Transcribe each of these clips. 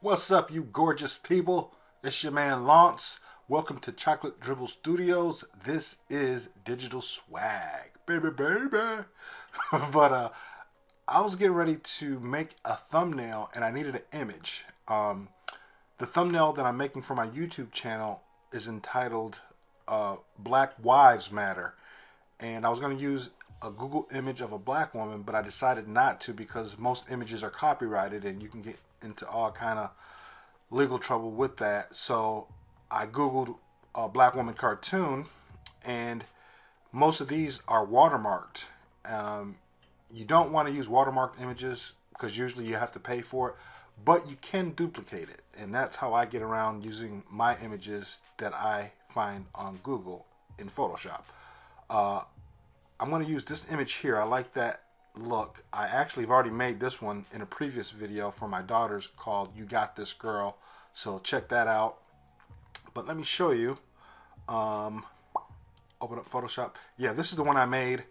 What's up, you gorgeous people? It's your man Lance. Welcome to Chocolate Dribble Studios. This is Digital Swag, baby, baby. but I was getting ready to make a thumbnail, and I needed an image. The thumbnail that I'm making for my YouTube channel is entitled "Black Wives Matter," and I was going to use a Google image of a black woman, but I decided not to because most images are copyrighted, and you can get into all kind of legal trouble with that. So I Googled a black woman cartoon, and most of these are watermarked. You don't want to use watermarked images because usually you have to pay for it, but you can duplicate it, and that's how I get around using my images that I find on Google in Photoshop. I'm going to use this image here. I like that look. I actually have already made this one in a previous video for my daughters called "You Got This Girl," so check that out. But let me show you. Open up Photoshop. Yeah, this is the one I made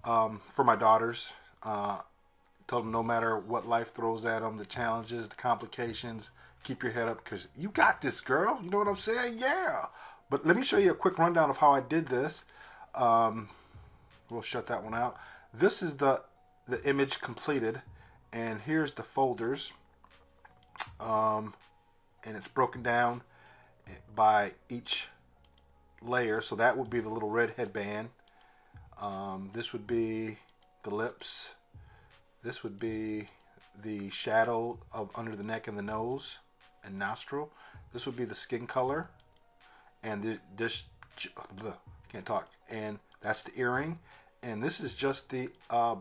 for my daughters. Told them no matter what life throws at them, the challenges, the complications, keep your head up because you got this, girl. You know what I'm saying? Yeah. But let me show you a quick rundown of how I did this. We'll shut that one out. This is the image completed, and here's the folders, and it's broken down by each layer. So that would be the little red headband. This would be the lips. This would be the shadow of under the neck and the nose and nostril. This would be the skin color, and this can't talk. And that's the earring, and this is just the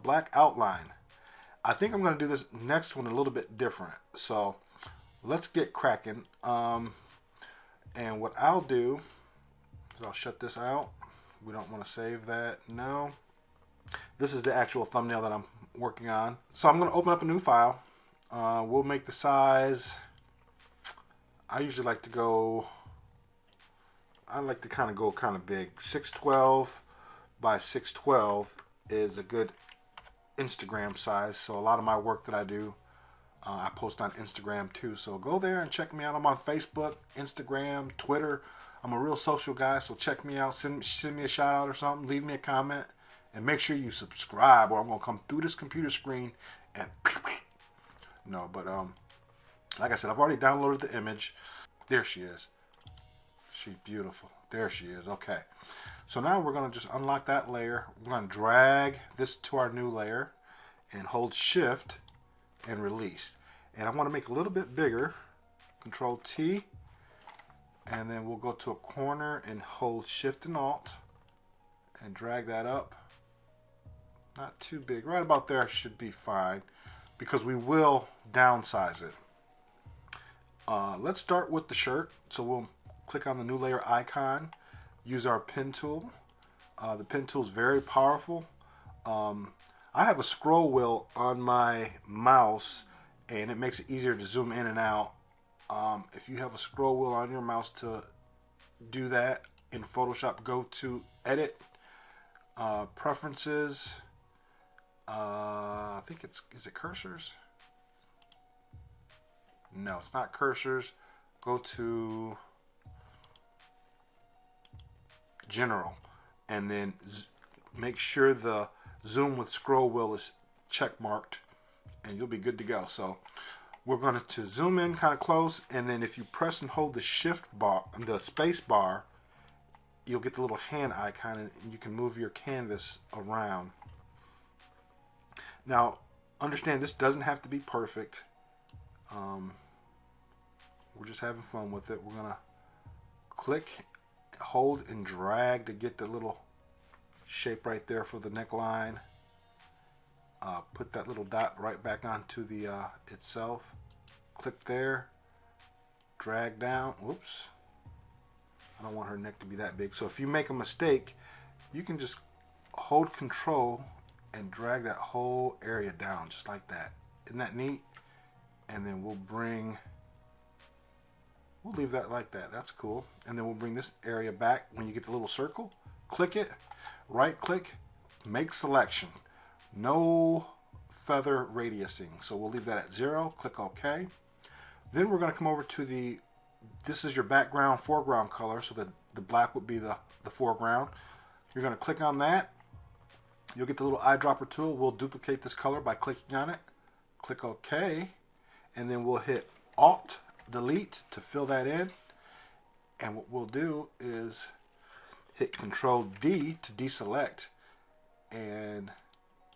black outline. I think I'm going to do this next one a little bit different. So let's get cracking. And what I'll do is I'll shut this out. We don't want to save that. No. This is the actual thumbnail that I'm working on. So I'm going to open up a new file. We'll make the size. I usually like to go. I like to kind of go kind of big. 612 by 612 is a good Instagram size. So a lot of my work that I do, I post on Instagram too. So go there and check me out. I'm on Facebook, Instagram, Twitter. I'm a real social guy, so check me out. Send me a shout out or something. Leave me a comment. And make sure you subscribe, or I'm going to come through this computer screen and... No, but like I said, I've already downloaded the image. There she is. She's beautiful. There she is. Okay. So now we're going to just unlock that layer. We're going to drag this to our new layer and hold Shift and release. And I want to make it a little bit bigger. Control T. And then we'll go to a corner and hold Shift and Alt and drag that up. Not too big. Right about there should be fine because we will downsize it. Let's start with the shirt. So we'll click on the new layer icon, use our pen tool. The pen tool is very powerful. I have a scroll wheel on my mouse, and it makes it easier to zoom in and out. If you have a scroll wheel on your mouse to do that in Photoshop, go to Edit, Preferences. I think is it cursors? No, it's not cursors. Go to General, and then make sure the zoom with scroll wheel is check marked, and you'll be good to go. So we're going to zoom in kind of close, and then if you press and hold the shift bar, the space bar, you'll get the little hand icon, and you can move your canvas around. Now, understand this doesn't have to be perfect. We're just having fun with it. We're going to click, hold, and drag to get the little shape right there for the neckline. Put that little dot right back onto the itself. Click there. Drag down. Whoops. I don't want her neck to be that big. So if you make a mistake, you can just hold Control and drag that whole area down just like that. Isn't that neat? And then we'll leave that like that. That's cool. And then we'll bring this area back. When you get the little circle, click it, right click, make selection. No feather radiusing. So we'll leave that at 0. Click OK. Then we're going to come over to the, this is your background foreground color, so the black would be the foreground. You're going to click on that. You'll get the little eyedropper tool. We'll duplicate this color by clicking on it. Click OK, and then we'll hit Alt Delete to fill that in. And what we'll do is hit Control D to deselect, and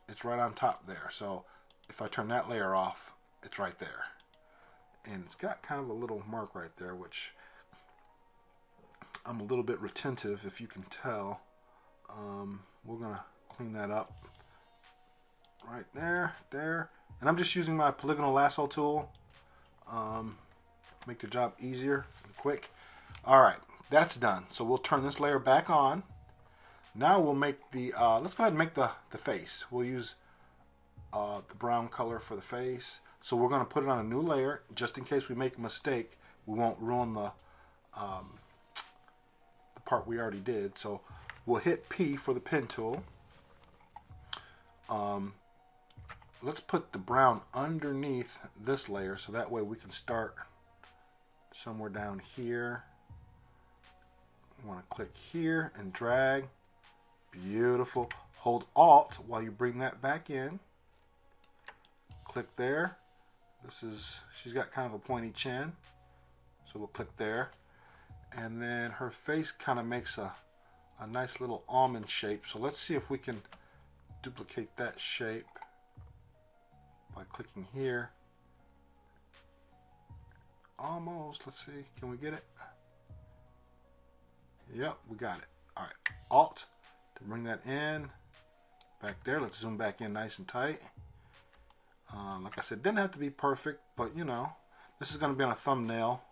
it's right on top there. So if I turn that layer off, it's right there. And it's got kind of a little mark right there, which I'm a little bit retentive, if you can tell. We're gonna clean that up right there, and I'm just using my polygonal lasso tool. Make the job easier and quick. All right, that's done. So we'll turn this layer back on. Now we'll make the let's go ahead and make the face. We'll use the brown color for the face. So we're going to put it on a new layer just in case we make a mistake. We won't ruin the part we already did. So we'll hit P for the pen tool. Let's put the brown underneath this layer so that way we can start somewhere down here. You want to click here and drag. Beautiful. Hold Alt while you bring that back in. Click there. This is, she's got kind of a pointy chin, so we'll click there. And then her face kind of makes a nice little almond shape. So let's see if we can duplicate that shape by clicking here. Almost. Let's see. Can we get it? Yep, we got it. All right. Alt to bring that in. Back there. Let's zoom back in nice and tight. Like I said, didn't have to be perfect, but you know, this is going to be on a thumbnail.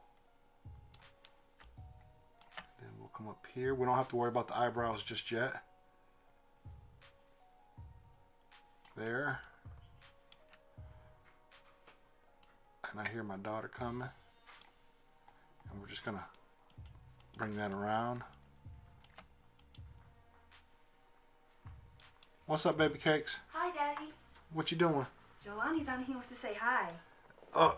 Then we'll come up here. We don't have to worry about the eyebrows just yet. There. And I hear my daughter coming. And we're just going to bring that around. What's up, baby cakes? Hi, Daddy. What you doing? Jelani's on here, wants to say hi. Oh.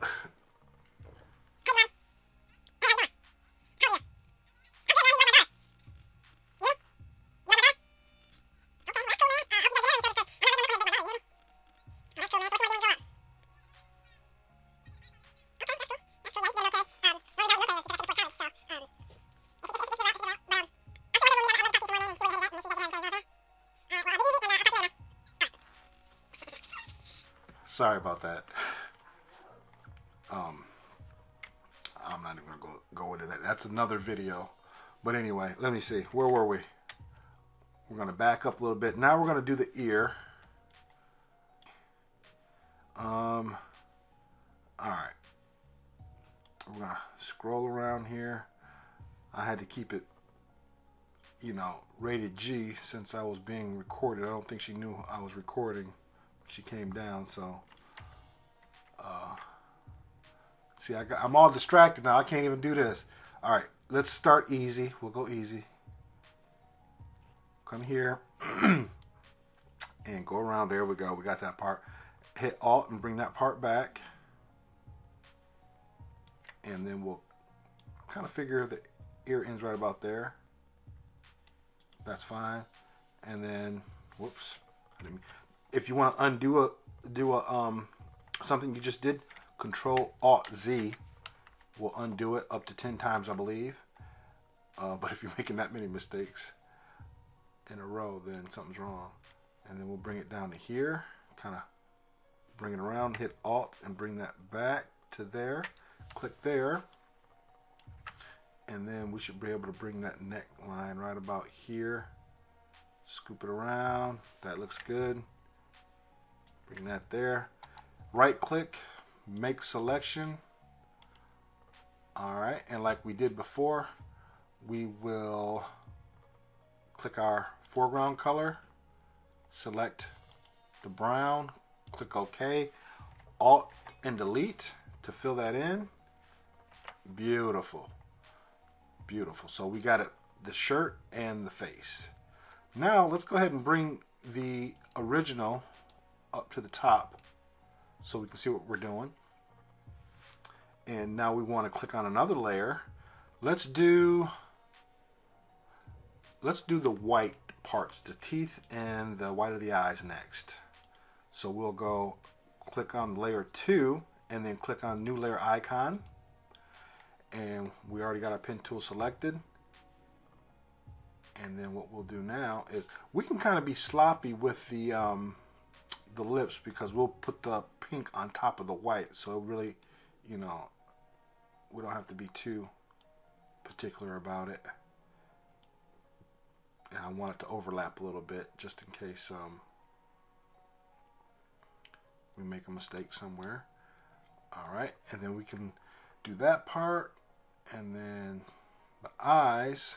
Sorry about that. I'm not even gonna go into that. That's another video. But anyway, let me see. Where were we? We're gonna back up a little bit. Now we're gonna do the ear. All right. We're gonna scroll around here. I had to keep it, you know, rated G since I was being recorded. I don't think she knew I was recording. She came down, so see, I'm all distracted now. I can't even do this. All right, let's start easy. We'll go easy. Come here and go around. There we go. We got that part. Hit Alt and bring that part back, and then we'll kind of figure the ear ends right about there. That's fine. And then, whoops. If you want to undo something you just did, Control Alt Z will undo it up to 10 times, I believe. But if you're making that many mistakes in a row, then something's wrong. And then we'll bring it down to here, kind of bring it around, hit Alt and bring that back to there. Click there. And then we should be able to bring that neckline right about here. Scoop it around. That looks good. Bring that there. Right click, make selection. All right, and like we did before, we will click our foreground color, select the brown, click OK, Alt and Delete to fill that in. Beautiful, beautiful. So we got it, the shirt and the face. Now let's go ahead and bring the original up to the top so we can see what we're doing. And now we want to click on another layer. Let's do the white parts, the teeth and the white of the eyes next. So we'll go click on layer 2 and then click on new layer icon. And we already got our pen tool selected. And then what we'll do now is we can kind of be sloppy with the lips because we'll put the pink on top of the white. So really, you know, we don't have to be too particular about it. And I want it to overlap a little bit just in case we make a mistake somewhere. Alright, and then we can do that part, and then the eyes.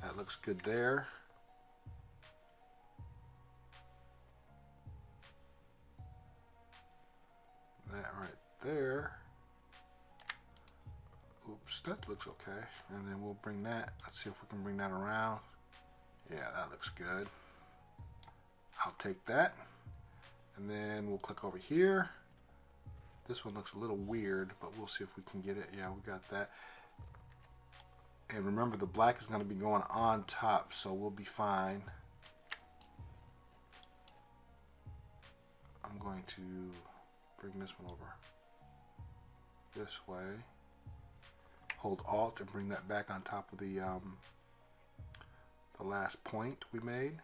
That looks good there. That right there. Oops, that looks okay. And then we'll bring that. Let's see if we can bring that around. Yeah, that looks good. I'll take that. And then we'll click over here. This one looks a little weird, but we'll see if we can get it. Yeah, we got that. And remember, the black is going to be going on top, so we'll be fine. I'm going to bring this one over this way. Hold Alt and bring that back on top of the last point we made.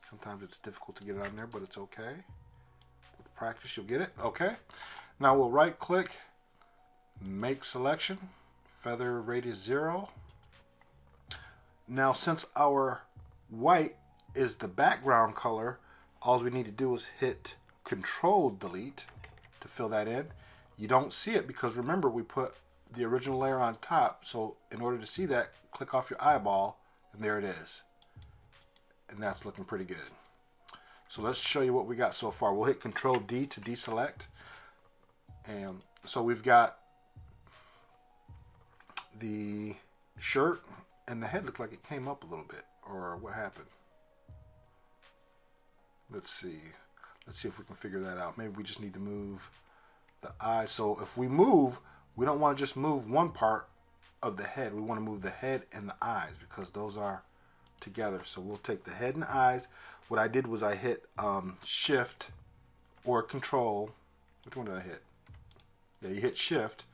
Sometimes it's difficult to get it on there, but it's okay. With practice, you'll get it. Okay. Now we'll right click, make selection, feather radius 0. Now since our white is the background color, all we need to do is hit Control Delete to fill that in. You don't see it because remember we put the original layer on top, so in order to see that, click off your eyeball and there it is. And that's looking pretty good. So let's show you what we got so far. We'll hit Control D to deselect. And so we've got the shirt and the head looked like it came up a little bit, or what happened? Let's see. Let's see if we can figure that out. Maybe we just need to move the eyes. So if we move, we don't want to just move one part of the head. We want to move the head and the eyes because those are together. So we'll take the head and the eyes. What I did was I hit Shift or Control. Which one did I hit? Yeah, you hit Shift,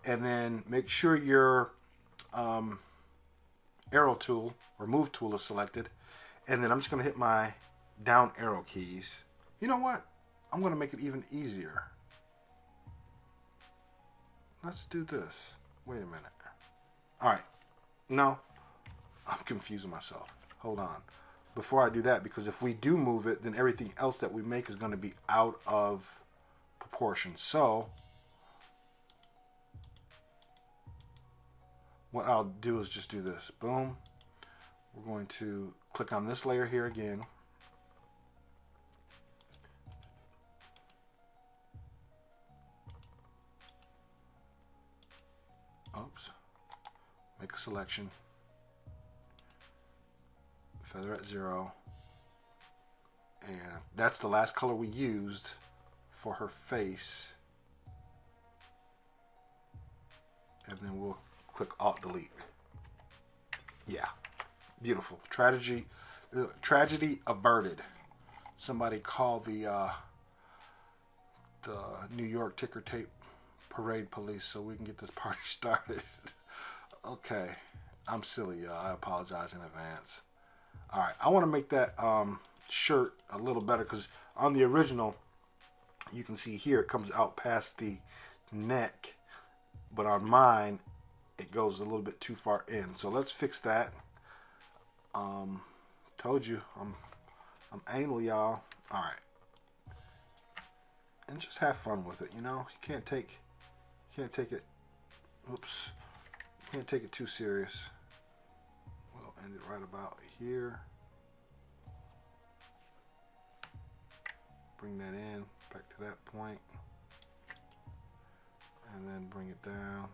and then make sure your arrow tool or move tool is selected, and then I'm just going to hit my down arrow keys. You know what? I'm going to make it even easier. Let's do this. Wait a minute. All right. No, I'm confusing myself. Hold on. Before I do that, because if we do move it, then everything else that we make is going to be out of proportion. So what I'll do is just do this. Boom. We're going to click on this layer here again. Oops. Make a selection. Feather at 0. And that's the last color we used for her face. And then we'll click Alt Delete. Yeah. Beautiful. Tragedy averted. Somebody called the New York ticker tape parade police so we can get this party started. Okay. I'm silly, y'all. I apologize in advance. Alright, I want to make that shirt a little better because on the original, you can see here it comes out past the neck, but on mine, it goes a little bit too far in. So let's fix that. Told you, I'm anal, y'all. Alright. And just have fun with it, you know? You can't take it, oops, you can't take it too serious. We'll end it right about here. Bring that in, back to that point. And then bring it down.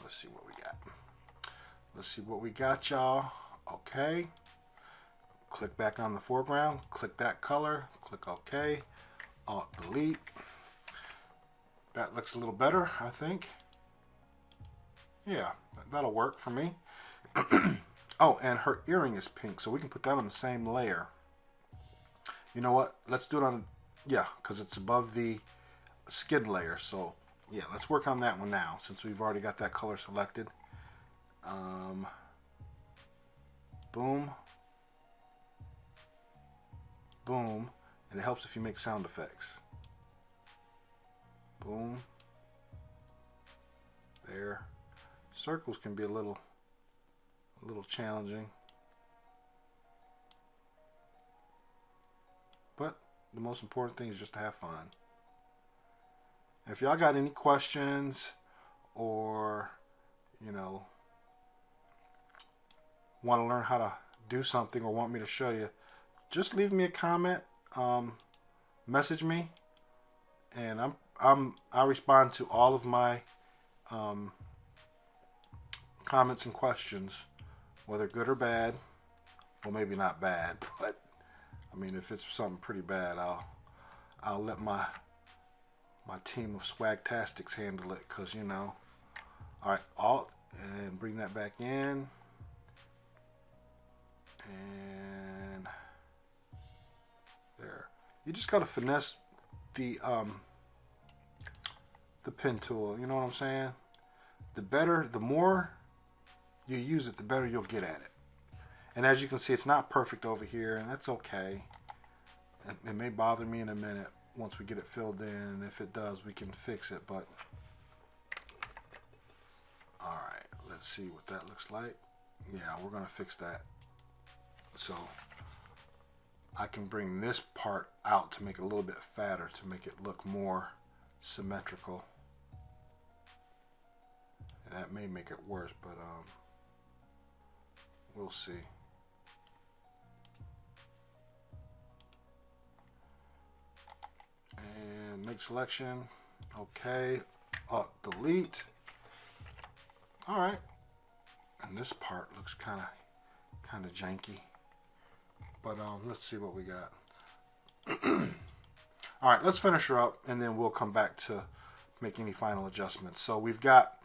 Let's see what we got. Let's see what we got, y'all. OK. Click back on the foreground, click that color, click OK, Alt Delete. That looks a little better, I think. Yeah, that'll work for me. Oh, and her earring is pink, so we can put that on the same layer. You know what? Let's do it on, yeah, because it's above the skin layer. So, yeah, let's work on that one now, since we've already got that color selected. Boom. Boom. And it helps if you make sound effects. Boom. There. Circles can be a little challenging. But the most important thing is just to have fun. If y'all got any questions or, you know, want to learn how to do something or want me to show you, just leave me a comment, message me, and I respond to all of my comments and questions, whether good or bad. Well, maybe not bad, but I mean, if it's something pretty bad, I'll let my team of Swagtastics handle it, because, you know. All right, Alt, and bring that back in, and there. You just gotta finesse the pen tool. You know what I'm saying? The more you use it, the better you'll get at it. And as you can see, it's not perfect over here, and that's okay. It may bother me in a minute once we get it filled in, and if it does, we can fix it. But all right, let's see what that looks like. Yeah, we're gonna fix that. So I can bring this part out to make it a little bit fatter, to make it look more symmetrical. And that may make it worse, but we'll see. And make selection. Okay. Delete. All right. And this part looks kind of janky. But let's see what we got. All right, let's finish her up, and then we'll come back to make any final adjustments. So we've got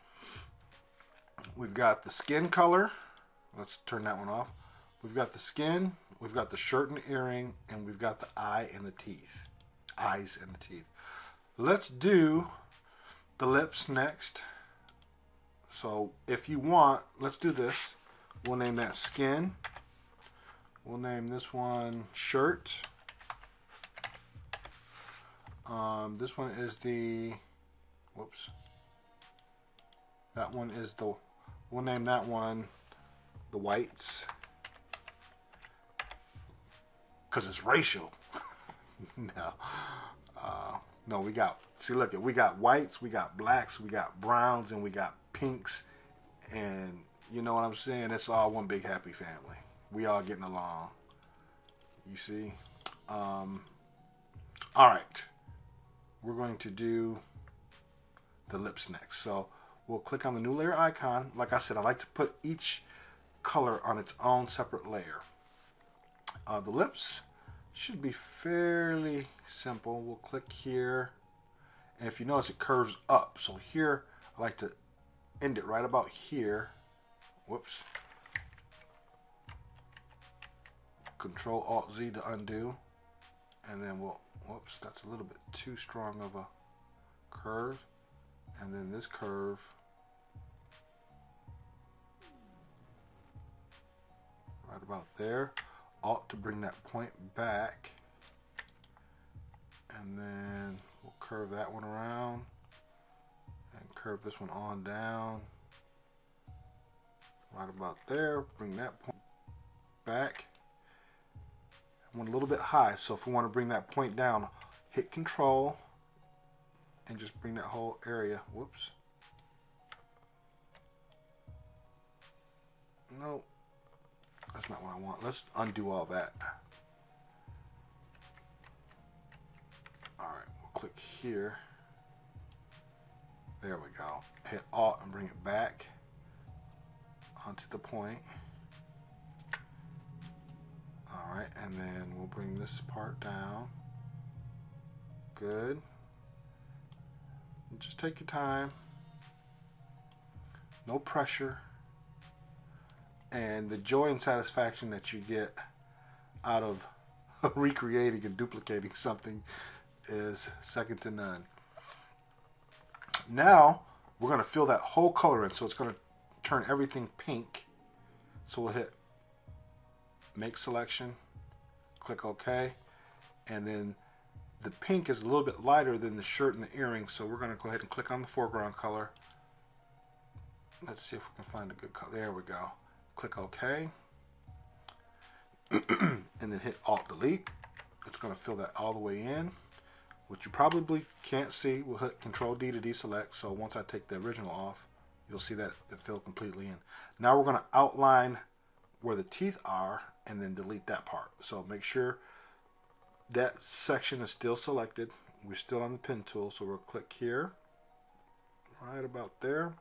the skin color. Let's turn that one off. We've got the skin, we've got the shirt and earring, and we've got the eye and the teeth. Eyes and the teeth. Let's do the lips next. So if you want, let's do this. We'll name that skin. We'll name this one shirt. This one is the, whoops. That one is the, we'll name that one the whites, because it's racial. No, we got, see, look, we got whites, we got blacks, we got browns, and we got pinks, and you know what I'm saying? It's all one big happy family. We all getting along. You see? All right. We're going to do the lips next. So we'll click on the new layer icon. Like I said, I like to put each color on its own separate layer. The lips should be fairly simple. We'll click here, and if you notice, it curves up. So here, I like to end it right about here. Whoops. Control Alt Z to undo, and then we'll, whoops, that's a little bit too strong of a curve, and then this curve right about there. Alt to bring that point back, and then we'll curve that one around and curve this one on down right about there. Bring that point back. I want a little bit high, so if we want to bring that point down, hit Control and just bring that whole area. Whoops. No, that's not what I want. Let's undo all that. All right, we'll click here. There we go. Hit Alt and bring it back onto the point. Alright, and then we'll bring this part down. Good. And just take your time. No pressure. And the joy and satisfaction that you get out of recreating and duplicating something is second to none. Now we're going to fill that whole color in, so it's going to turn everything pink. So we'll hit make selection, click OK, and then the pink is a little bit lighter than the shirt and the earrings, so we're going to go ahead and click on the foreground color. Let's see if we can find a good color. There we go. Click OK. And then hit Alt Delete. It's going to fill that all the way in. What you probably can't see, we'll hit Control D to deselect. So once I take the original off, you'll see that it filled completely in. Now we're going to outline where the teeth are and then delete that part. So make sure that section is still selected. We're still on the pen tool, so we'll click here, right about there.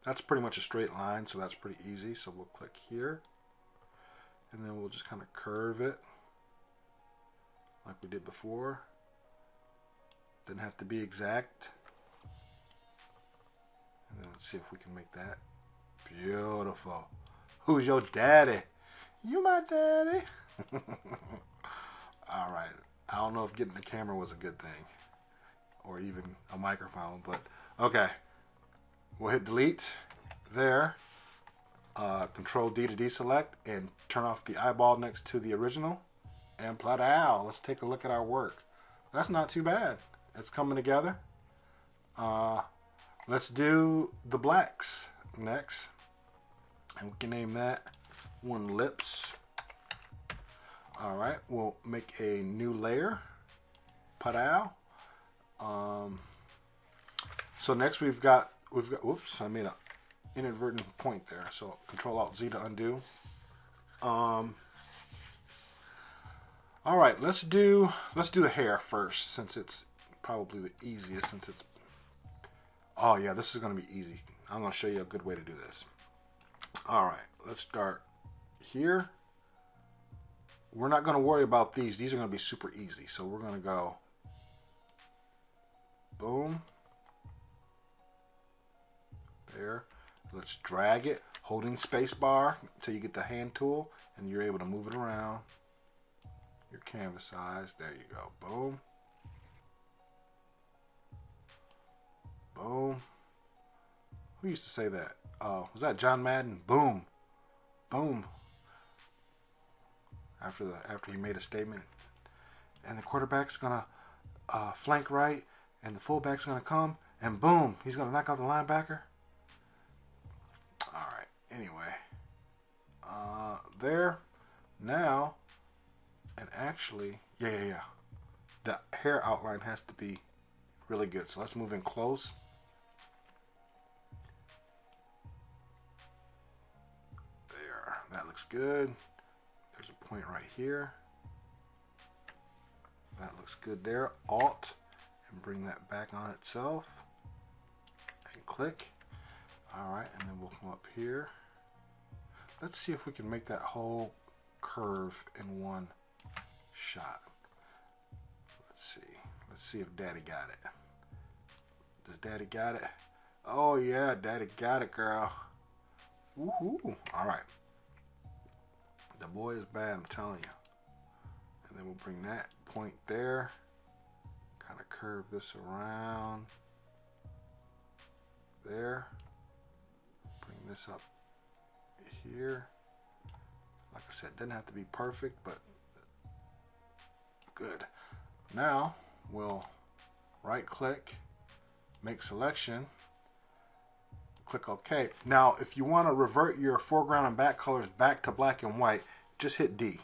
That's pretty much a straight line, so that's pretty easy. So we'll click here, and then we'll just kind of curve it like we did before. Doesn't have to be exact. And then let's see if we can make that beautiful. Who's your daddy? You my daddy. All right. I don't know if getting the camera was a good thing, or even a microphone, but okay. We'll hit delete there. Control D to deselect and turn off the eyeball next to the original. And plow. Let's take a look at our work. That's not too bad. It's coming together. Let's do the blacks next. And we can name that one lips. All right, we'll make a new layer. Plow. So next we've got, whoops, I made an inadvertent point there. So Control Alt Z to undo. All right, let's do the hair first, since it's probably the easiest. Since it's, oh yeah, this is gonna be easy. I'm gonna show you a good way to do this. All right, let's start here. We're not gonna worry about these. These are gonna be super easy. So we're gonna go boom. There. Let's drag it, holding space bar until you get the hand tool, and you're able to move it around your canvas size. There you go. Boom. Boom. Who used to say that? Was that John Madden? Boom. Boom. After he made a statement. And the quarterback's gonna flank right, and the fullback's gonna come, and boom, he's gonna knock out the linebacker. All right. Anyway, there. Now, and actually, yeah. The hair outline has to be really good. So let's move in close. There. That looks good. There's a point right here. That looks good there. Alt and bring that back on itself. And click. Alright, and then we'll come up here. Let's see if we can make that whole curve in one shot. Let's see. Let's see if Daddy got it. Does Daddy got it? Oh yeah, Daddy got it, girl. Woohoo! Alright. The boy is bad, I'm telling you. And then we'll bring that point there. Kind of curve this around. There. Bring this up here. Like I said, doesn't have to be perfect, but good. Now we'll right click, make selection, click OK. Now if you want to revert your foreground and back colors back to black and white, just hit D.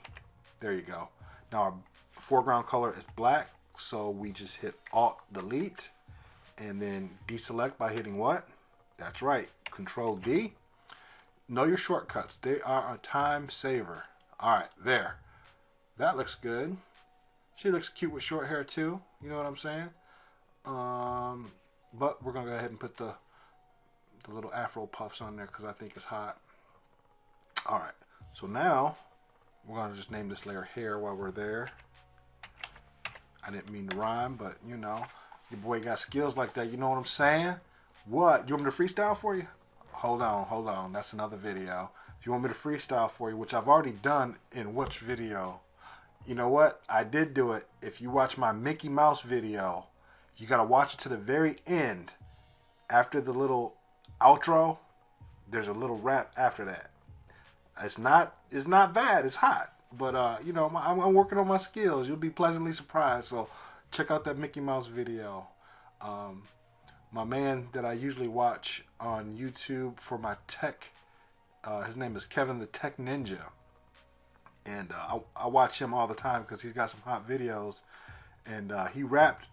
There you go. Now our foreground color is black, so we just hit Alt Delete and then deselect by hitting what? That's right, Control D. Know your shortcuts. They are a time saver. All right, there. That looks good. She looks cute with short hair too. You know what I'm saying? But we're gonna go ahead and put the little afro puffs on there because I think it's hot. All right. So now We're going to just name this layer hair while we're there. I didn't mean to rhyme, but you know, your boy got skills like that. You know what I'm saying? What? You want me to freestyle for you? Hold on. That's another video. If you want me to freestyle for you, which I've already done in which video? You know what? I did do it. If you watch my Mickey Mouse video, you got to watch it to the very end. After the little outro, there's a little rap after that. It's not bad. It's hot. But, you know, I'm working on my skills. You'll be pleasantly surprised. So check out that Mickey Mouse video. My man that I usually watch on YouTube for my tech, his name is Kevin the Tech Ninja. And I watch him all the time because he's got some hot videos. And he rapped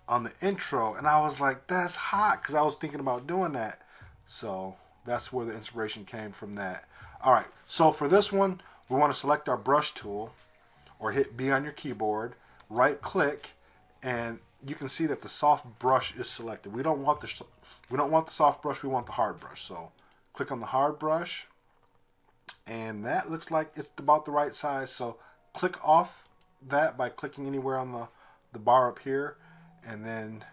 on the intro. And I was like, that's hot, because I was thinking about doing that. So that's where the inspiration came from that. All right, so for this one, we want to select our brush tool or hit B on your keyboard, right click, and you can see that the soft brush is selected. We don't want the soft brush, we want the hard brush. So click on the hard brush, and that looks like it's about the right size. So click off that by clicking anywhere on the bar up here, and then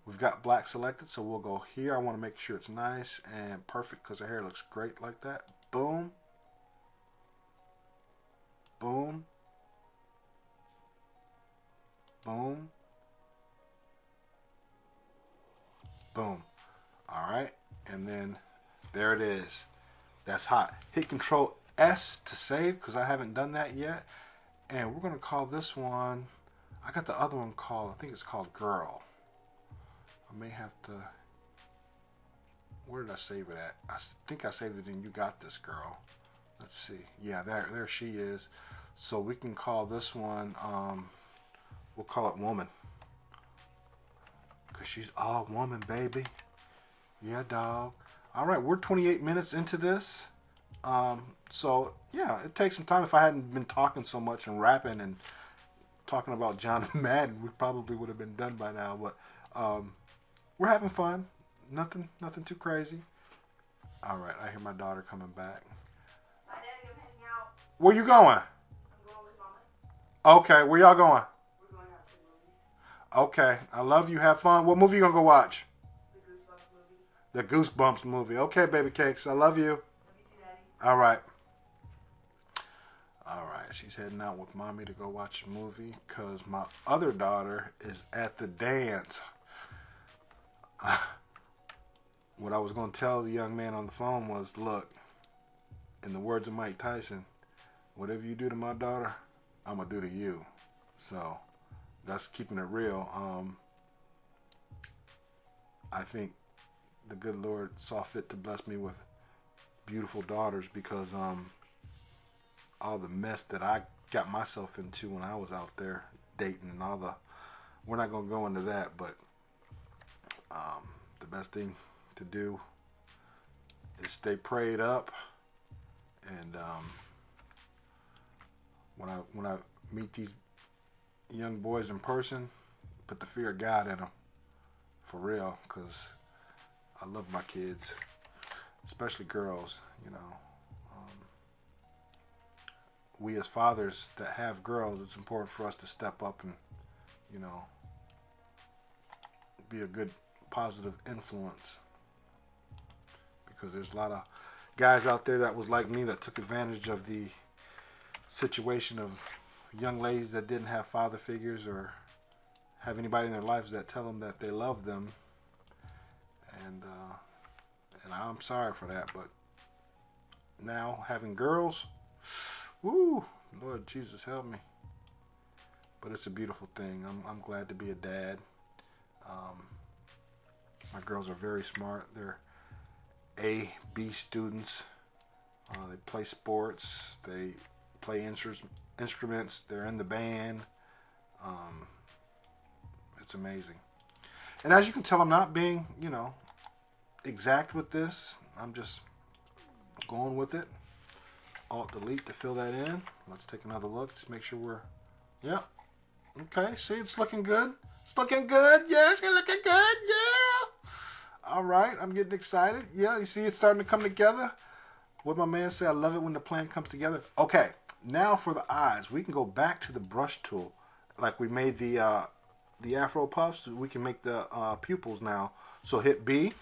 we've got black selected, so we'll go here. I want to make sure it's nice and perfect because the hair looks great like that. Boom. Boom. Boom. Boom. All right. And then there it is. That's hot. Hit Control S to save because I haven't done that yet. And we're going to call this one, I got the other one called, I think it's called Girl. I may have to, where did I save it at? I think I saved it in You Got This, Girl. Let's see. Yeah, there she is. So we can call this one, we'll call it Woman. Because she's all woman, baby. Yeah, dog. All right, we're 28 minutes into this. So, yeah, it takes some time. If I hadn't been talking so much and rapping and talking about John Madden, we probably would have been done by now. But we're having fun. Nothing too crazy. All right, I hear my daughter coming back. Bye, Daddy. I'm heading out. Where you going? I'm going with Mama. Okay, where y'all going? We're going out to the movies. Okay, I love you. Have fun. What movie you gonna go watch? The Goosebumps movie. The Goosebumps movie. Okay, baby cakes. I love you. Love you too, Daddy. All right. All right, she's heading out with mommy to go watch a movie because my other daughter is at the dance. What I was going to tell the young man on the phone was, look, in the words of Mike Tyson, whatever you do to my daughter, I'm going to do to you. So that's keeping it real. I think the good Lord saw fit to bless me with beautiful daughters because all the mess that I got myself into when I was out there dating and all the, we're not going to go into that, but the best thing to do is stay prayed up, and when I meet these young boys in person, put the fear of God in them for real, because I love my kids, especially girls. You know, we as fathers that have girls, it's important for us to step up and, you know, be a good positive influence, because there's a lot of guys out there that was like me that took advantage of the situation of young ladies that didn't have father figures or have anybody in their lives that tell them that they love them, and I'm sorry for that. But now having girls, woo, Lord Jesus help me. But it's a beautiful thing. I'm glad to be a dad. My girls are very smart. They're A, B students. They play sports. They play instruments. They're in the band. It's amazing. And as you can tell, I'm not being, you know, exact with this. I'm just going with it. Alt-delete to fill that in. Let's take another look. Let's make sure we're, yep. Okay, see, it's looking good. It's looking good. Yeah, it's looking good. Yeah. All right, I'm getting excited. Yeah, you see it's starting to come together. What my man said, I love it when the plan comes together. Okay, now for the eyes, we can go back to the brush tool, like we made the afro puffs. We can make the pupils now. So hit B,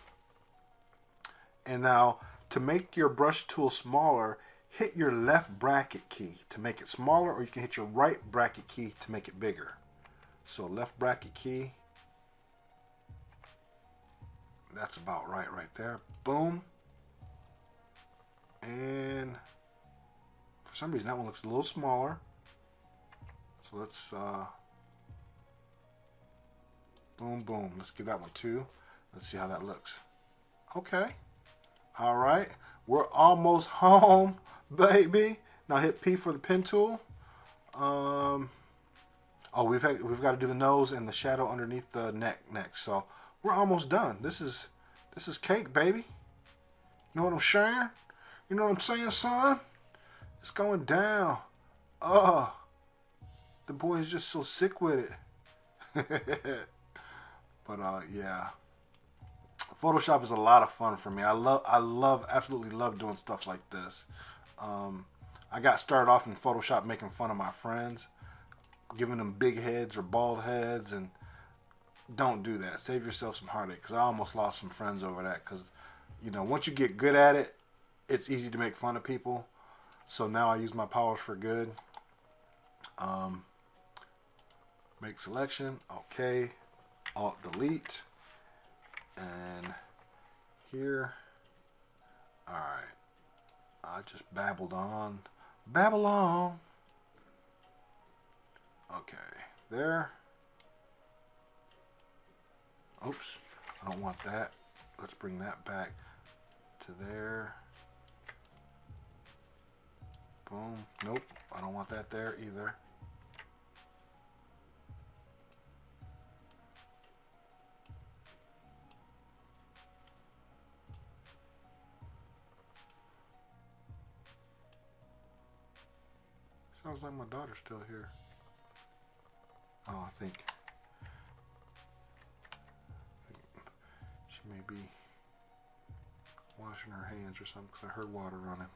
and now to make your brush tool smaller, hit your left bracket key to make it smaller, or you can hit your right bracket key to make it bigger. So left bracket key. That's about right there. Boom. And for some reason that one looks a little smaller. So let's boom, boom. Let's give that one 2. Let's see how that looks. Okay. All right. We're almost home, baby. Now hit P for the pen tool. Oh, we've got to do the nose and the shadow underneath the neck next. So we're almost done. This is cake, baby. You know what I'm saying? You know what I'm saying, son? It's going down. Oh, the boy is just so sick with it. But yeah, Photoshop is a lot of fun for me. Absolutely love doing stuff like this. I got started off in Photoshop making fun of my friends, giving them big heads or bald heads, and don't do that. Save yourself some heartache, because I almost lost some friends over that. Because, you know, once you get good at it, it's easy to make fun of people. So now I use my powers for good. Make selection. Okay. Alt delete. And here. Alright. I just babbled on. Babble on. Okay. There. Oops. I don't want that. Let's bring that back to there. Boom. Nope. I don't want that there either. Sounds like my daughter's still here. Oh, I think she may be washing her hands or something, because I heard water running.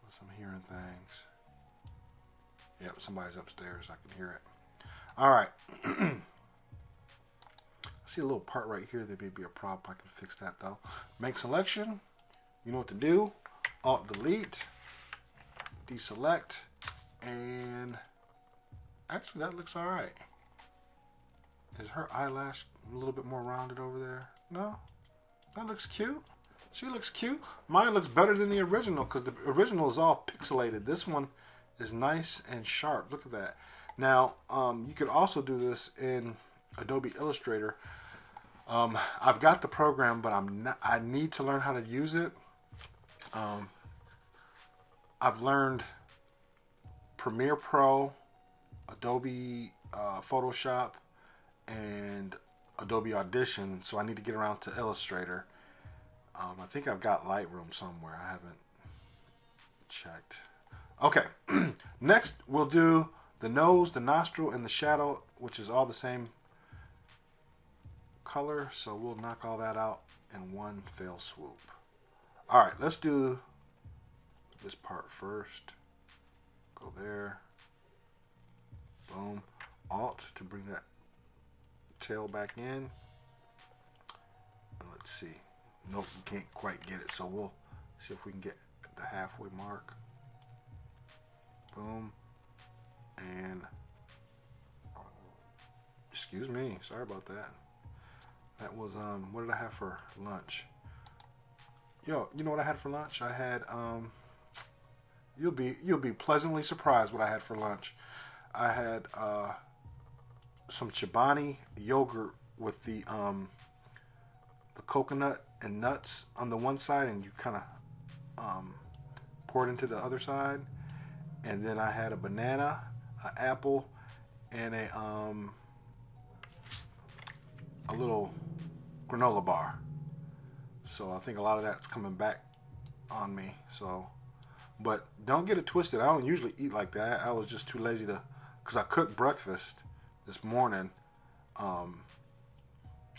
Plus I'm hearing things. Yep, somebody's upstairs. I can hear it. Alright. I see a little part right here that may be a problem. I can fix that though. Make selection. You know what to do. Alt delete. Deselect. And actually that looks alright. Is her eyelash a little bit more rounded over there? No? That looks cute. She looks cute. Mine looks better than the original, because the original is all pixelated. This one is nice and sharp. Look at that. Now, you could also do this in Adobe Illustrator. I've got the program, but I need to learn how to use it. I've learned Premiere Pro, Adobe Photoshop, and Adobe Audition, so I need to get around to Illustrator. I think I've got Lightroom somewhere. I haven't checked. Okay, next we'll do the nose, the nostril, and the shadow, which is all the same color, so we'll knock all that out in one fell swoop. Alright, let's do this part first. Go there. Boom. Alt to bring that tail back in. And let's see. Nope, you can't quite get it, so we'll see if we can get the halfway mark. Boom. And excuse me, sorry about that. That was what did I have for lunch? Yo, you know what I had for lunch? I had you'll be pleasantly surprised what I had for lunch. I had some Chobani yogurt with the coconut and nuts on the one side, and you kind of pour it into the other side. And then I had a banana, an apple, and a little granola bar. So I think a lot of that's coming back on me. So, but don't get it twisted. I don't usually eat like that. I was just too lazy to, because I cooked breakfast this morning. I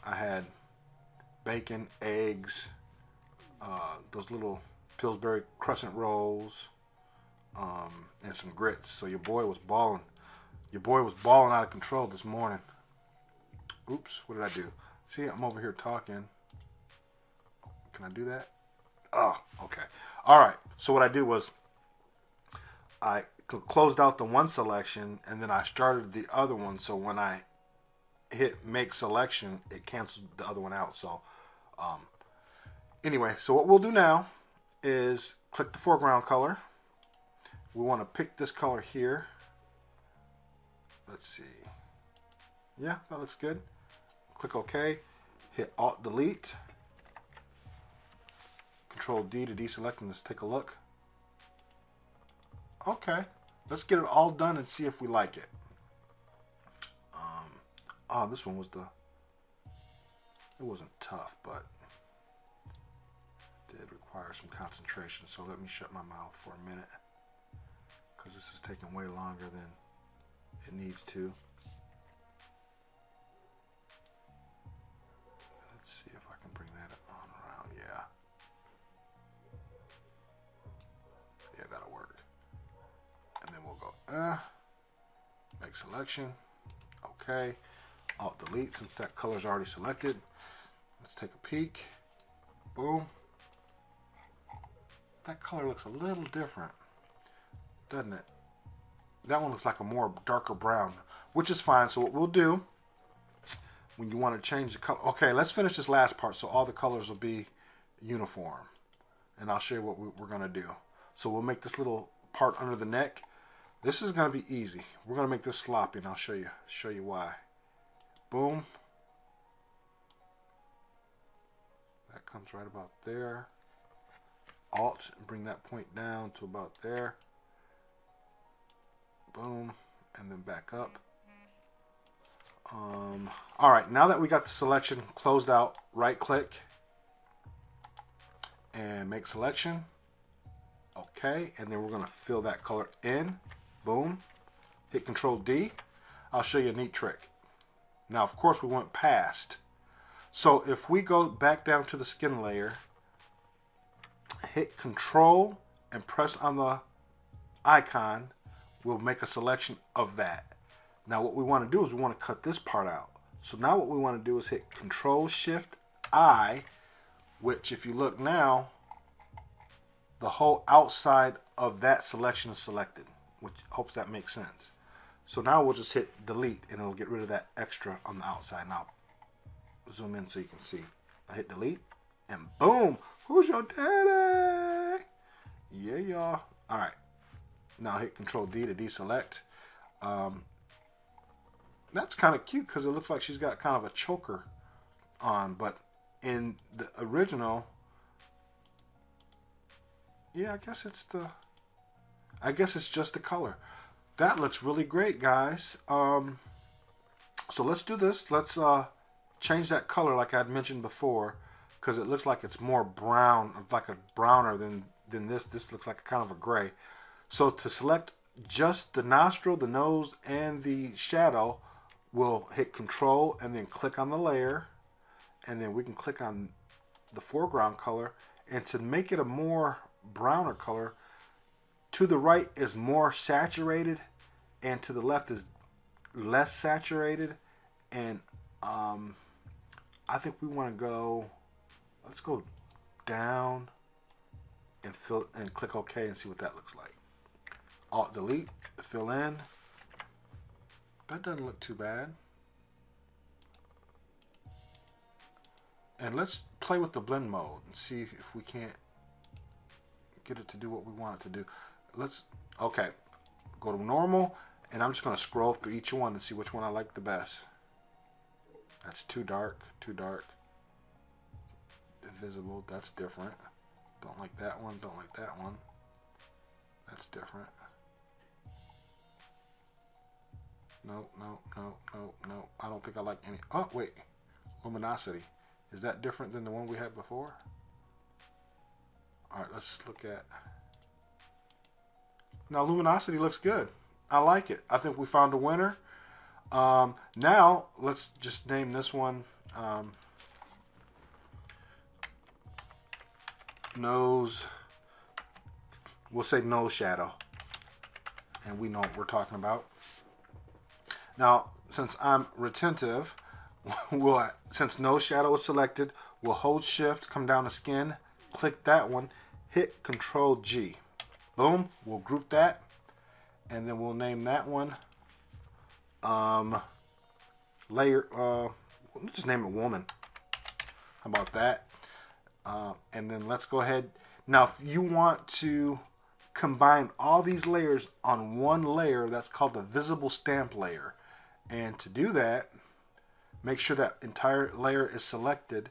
had bacon, eggs, those little Pillsbury crescent rolls, and some grits. So your boy was balling. Your boy was balling out of control this morning. Oops, what did I do? See, I'm over here talking. Can I do that? Oh, okay. All right. So what I did was I closed out the one selection and then I started the other one. So when I hit make selection, it canceled the other one out. So anyway, so what we'll do now is click the foreground color. We want to pick this color here. Let's see. Yeah, that looks good. Click OK. Hit Alt Delete. Control D to deselect and let's take a look. Okay. Let's get it all done and see if we like it. This one was it wasn't tough, but it did require some concentration. So let me shut my mouth for a minute because this is taking way longer than it needs to. Let's see if I can bring that on around. Yeah, that'll work. And then we'll go make selection. Okay. Alt Delete since that color's already selected. Let's take a peek. Boom. That color looks a little different, doesn't it? That one looks like a more darker brown, which is fine. So what we'll do when you want to change the color. Okay, let's finish this last part so all the colors will be uniform. And I'll show you what we're going to do. So we'll make this little part under the neck. This is going to be easy. We're going to make this sloppy and I'll show you why. Boom. That comes right about there. Alt and bring that point down to about there. Boom. And then back up. All right, now that we got the selection closed out, right click and make selection. Okay, and then we're going to fill that color in. Boom. Hit Control D. I'll show you a neat trick. Now, of course, we went past. So if we go back down to the skin layer, hit Control and press on the icon, we'll make a selection of that. Now what we want to do is we want to cut this part out. So now what we want to do is hit Control Shift I, which if you look now, the whole outside of that selection is selected, which hopes that makes sense. So now we'll just hit Delete and it'll get rid of that extra on the outside. Now zoom in so you can see. I hit Delete and boom, who's your daddy? Yeah, y'all. All right. Now hit Control D to deselect. That's kind of cute because it looks like she's got kind of a choker on, but in the original, yeah, I guess it's just the color. That looks really great, guys. So let's do this. Let's change that color like I'd mentioned before, because it looks like it's more brown, like a browner than this. This looks like kind of a gray. So to select just the nostril, the nose, and the shadow, we'll hit Control and then click on the layer, and then we can click on the foreground color. And to make it a more browner color, to the right is more saturated and to the left is less saturated. And I think we want to go, let's go down and fill and click OK and see what that looks like. Alt Delete, fill in. That doesn't look too bad. And let's play with the blend mode and see if we can't get it to do what we want it to do. Okay, go to normal, and I'm just going to scroll through each one and see which one I like the best. That's too dark, too dark. Invisible, that's different. Don't like that one, don't like that one. That's different. No, no, no, no, no. I don't think I like any. Oh, wait. Luminosity. Is that different than the one we had before? All right, let's look at. Now, luminosity looks good. I like it. I think we found a winner. Now, let's just name this one. nose, we'll say nose shadow. And we know what we're talking about. Now, since I'm retentive, since nose shadow is selected, we'll hold shift, come down to skin, click that one, hit Control G. Boom, we'll group that, and then we'll name that one layer, we'll just name it woman. How about that? And then let's go ahead. Now, if you want to combine all these layers on one layer, that's called the visible stamp layer. And to do that, make sure that entire layer is selected,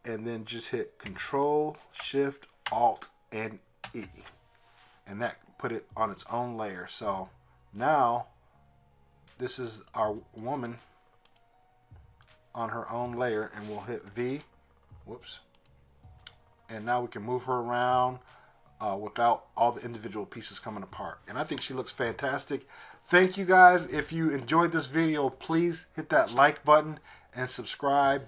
and then just hit Control, Shift, Alt, and E. And that put it on its own layer. So now this is our woman on her own layer, and we'll hit V. Whoops. And now we can move her around without all the individual pieces coming apart. And I think she looks fantastic. Thank you guys. If you enjoyed this video, please hit that like button and subscribe.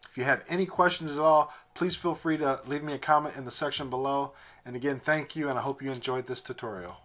If you have any questions at all, please feel free to leave me a comment in the section below. And again, thank you, and I hope you enjoyed this tutorial.